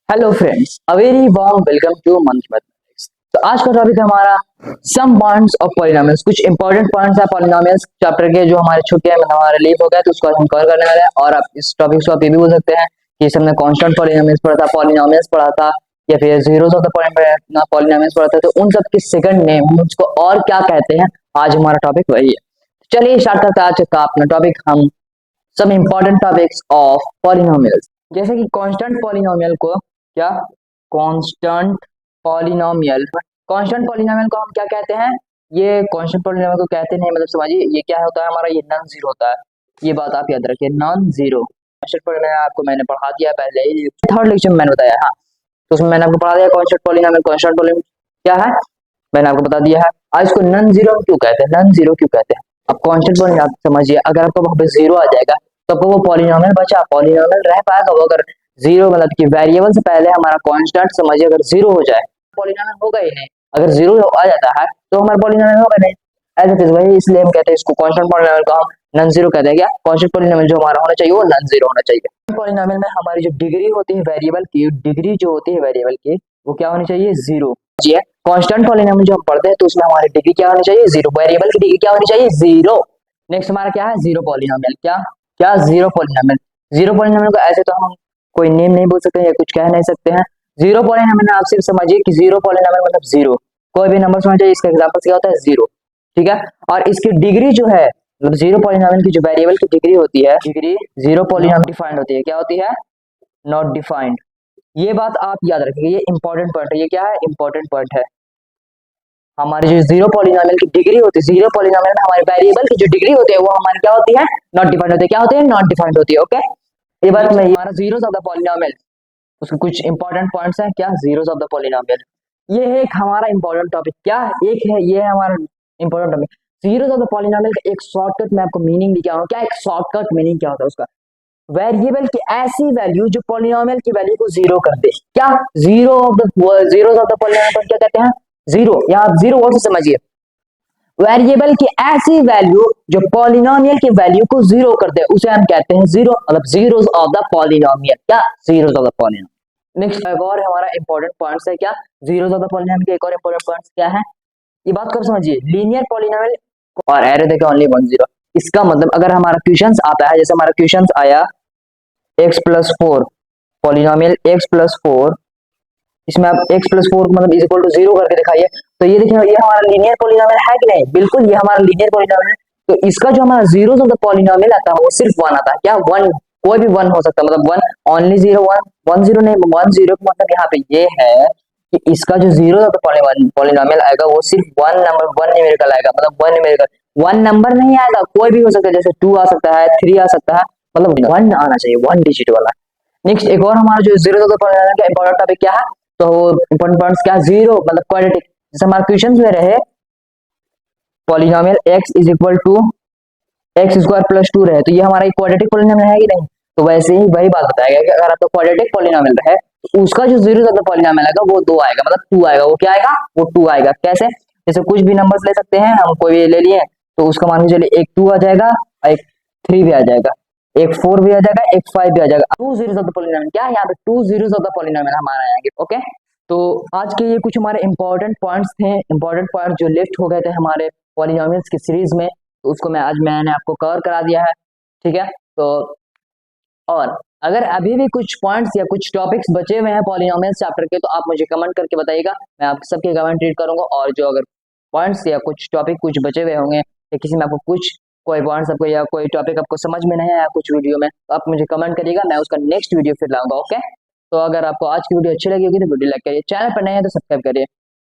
Hello friends, a very warm welcome two month mathematics. तो आज का टॉपिक है हमारा सम पॉइंट्स ऑफ पॉलिनोमियल्स। कुछ इंपॉर्टेंट पॉइंट्स है पॉलिनोमियल्स चैप्टर के जो हमारे छुट्टियां में हमारा लीव हो गया, तो उसको हम कवर करने वाले हैं। और आप इस टॉपिक को आप ये भी बोल सकते हैं कि इस हमने कांस्टेंट पॉलिनोमियल्स पढ़ा था, पॉलिनोमियल्स पढ़ा था, या फिर जीरोस ऑफ द पॉलिनोमियल्स पढ़ा था। तो उन सब के सेकंड नेम उसको और क्या कहते हैं, आज हमारा टॉपिक वही है। चलिए स्टार्ट करते हैं आज का अपना टॉपिक। हम some important topics of polynomials, जैसे कि कांस्टेंट पॉलिनोमियल को क्या कांस्टेंट पॉलिनोमियल कांस्टेंट पॉलिनोमियल को हम क्या कहते हैं? ये कांस्टेंट पॉलिनोमियल को कहते नहीं, मतलब समझिए ये क्या होता है हमारा, ये नॉन जीरो होता है। ये बात आप याद रखिए, नॉन जीरो। कांस्टेंट पॉलिनोमियल आपको मैंने पढ़ा दिया पहले ही, थर्ड लेक्चर में मैंने बताया। हाँ, तो उसमें मैंने आपको पढ़ा दिया कांस्टेंट पॉलिनोमियल। कांस्टेंट पॉलिनोमियल क्या है मैंने आपको बता दिया है। आज इसको नॉन जीरो क्यों कहते हैं, नॉन जीरो क्यों कहते हैं? अब कांस्टेंट पॉलिनोमियल आप समझिए, अगर आपको वहां पे जीरो आ जाएगा तो आपको वो पॉलिनोमियल बचा, पॉलिनोमियल रह पाएगा। वो अगर जीरो मतलब कि वेरिएबल से पहले हमारा कांस्टेंट समझिए अगर जीरो हो जाए, पॉलिनोमियल होगा ही नहीं। अगर जीरो आ जाता है तो हमारा पॉलिनोमियल होगा नहीं। ऐसे फिर वही, इसलिए हम कहते हैं इसको कांस्टेंट पॉलिनोमियल को हम नॉन जीरो कहते हैं। क्या कांस्टेंट पॉलिनोमियल जो हमारा होना चाहिए वो नॉन जीरो होना चाहिए। पॉलिनोमियल में हमारी जो डिग्री होती है वेरिएबल की, डिग्री जो होती है वेरिएबल की वो क्या होनी चाहिए? जीरो। जी है, कांस्टेंट पॉलिनोमियल जो हम पढ़ते हैं तो उसमें हमारी डिग्री क्या होनी चाहिए? जीरो। वेरिएबल की डिग्री क्या होनी चाहिए? जीरो। नेक्स्ट हमारा क्या है? Zero polynomial. क्या क्या जीरो पॉलिनोमियल। जीरो पॉलिनोमियल को ऐसे तो हम कोई नेम नहीं बोल सकते या कुछ कह नहीं सकते हैं। जीरो पॉलिनोमियल आप सिर्फ समझिए कि जीरो पॉलिनोमियल मतलब जीरो, कोई भी नंबर होना चाहिए। इसका एग्जांपल क्या होता है? जीरो। ठीक है, और इसकी डिग्री जो है मतलब जीरो पॉलिनोमियल की जो वेरिएबल की डिग्री होती है, डिग्री जीरो पॉलिनोमियल डिफाइंड होती है। क्या होती है? Not defined. ये बात आप याद रखिए, ये इंपॉर्टेंट पॉइंट है। ये क्या है? इंपॉर्टेंट पॉइंट है। हमारी जो जीरो पॉलिनोमियल की डिग्री होती है, जीरो पॉलिनोमियल में हमारे वेरिएबल की जो डिग्री होती है वो हमारी क्या होती है? नॉट डिफाइंड होती है। क्या होती है? नॉट डिफाइंड होती है। ओके, ये बात में हमारा जीरोस ऑफ द पॉलिनोमियल, उसके कुछ इंपॉर्टेंट पॉइंट्स हैं। क्या जीरोस ऑफ द पॉलिनोमियल, ये है एक हमारा इंपॉर्टेंट टॉपिक। क्या एक है? ये है हमारा important topic. Zeros of the polynomial का एक शॉर्टकट मैं आपको मीनिंग लिखा हूं। क्या एक शॉर्टकट मीनिंग क्या होता है उसका? वेरिएबल की ऐसी वैल्यू जो पॉलिनोमियल की वैल्यू को जीरो कर दे। क्या जीरोस ऑफ द पॉलिनोमियल को क्या कहते हैं? जीरो। यहाँ आप जीरो वर्ड से समझिए, वेरिएबल की ऐसी वैल्यू जो पॉलिनोमियल की वैल्यू को जीरो कर दे उसे हम कहते हैं जीरो, मतलब जीरोस ऑफ द पॉलिनोमियल। क्या zeros of the polynomial. Next एक और हमारा इंपॉर्टेंट पॉइंट्स है। क्या जीरोस ऑफ द पॉलिनोमियल के एक और इंपॉर्टेंट पॉइंट्स क्या है? ये बात कब समझिए, लीनियर पॉलिनोमियल और एरे देखे ओनली वन जीरो। इसका मतलब अगर हमारा क्वेश्चंस आता है, जैसे हमारा क्वेश्चंस आया x plus four, polynomial x plus four, इसमें आप x प्लस फोर मतलब इज इक्वल टू जीरो करके दिखाइए। तो ये देखिए, ये हमारा लीनियर पॉलिनोमियल है कि नहीं? बिल्कुल, ये हमारा लीनियर पॉलिनोमियल है। तो इसका जो हमारा जीरोस ऑफ द पॉलिनोमियल आता है वो सिर्फ वन आता है। क्या? वन। कोई भी वन हो सकता है, मतलब one only zero, one one zero नहीं, वन जीरो का मतलब यहाँ पे ये है कि इसका जो जीरो ऑफ द पॉलिनोमियल आएगा वो सिर्फ वन नंबर, वन न्यूमेरिकल आएगा। मतलब वन न्यूमेरिकल, वन नंबर नहीं आएगा, कोई भी हो सकता है। जैसे टू आ सकता है, थ्री आ सकता है, मतलब वन आना चाहिए, वन डिजिट वाला। नेक्स्ट एक और हमारा जो जीरो ऑफ द पॉलिनोमियल का इंपॉर्टेंट टॉपिक क्या है? तो इंपॉर्टेंट पॉइंट्स क्या? जीरो मतलब क्वाड्रेटिक। जैसे हमारे क्वेश्चंस में रहे polynomial x is equal to x square plus two रहे, तो ये हमारा क्वाड्रेटिक पॉलिनोमियल है कि नहीं? तो वैसे ही वही बात बताएगा कि अगर आपका क्वाड्रेटिक पॉलिनोमियल रहे तो उसका जो जीरो ऑफ द पॉलिनोमियल आएगा वो दो आएगा, मतलब टू आएगा। वो क्या आएगा? वो टू आएगा। कैसे? जैसे कुछ भी नंबर्स ले सकते हैं हम, कोई भी ले लिए तो उसका मान के चलिए एक टू आ जाएगा, एक थ्री भी आ जाएगा, एक फोर भी आ जाएगा, एक फाइव भी आ जाएगा। Two zeros of the polynomial. क्या यहाँ पे? Two zeros of the polynomial हमारा आएंगे। ओके, तो आज के ये कुछ हमारे इंपॉर्टेंट पॉइंट्स थे, इंपॉर्टेंट पॉइंट जो लेफ्ट हो गए थे हमारे पॉलिनोमियल्स की सीरीज में, तो उसको मैं आज मैंने आपको कवर करा दिया है। ठीक है, तो और अगर अभी भी कुछ पॉइंट्स या कुछ टॉपिक्स बचे हुए हैं पॉलिनोमियल्स चैप्टर के, तो आप मुझे कमेंट करके बताइएगा, मैं आप सबके कमेंट रीड करूंगा। और जो अगर पॉइंट्स या कुछ टॉपिक कुछ बचे हुए होंगे या किसी में आपको कुछ कोई पॉइंट्स आपको या कोई टॉपिक आपको समझ में नहीं आया कुछ वीडियो में, तो आप मुझे कमेंट करिएगा, मैं उसका नेक्स्ट वीडियो फिर लाऊंगा। ओके, तो अगर आपको आज की वीडियो अच्छी लगी होगी तो वीडियो लाइक करिए, चैनल पर नए हैं तो सब्सक्राइब करिए।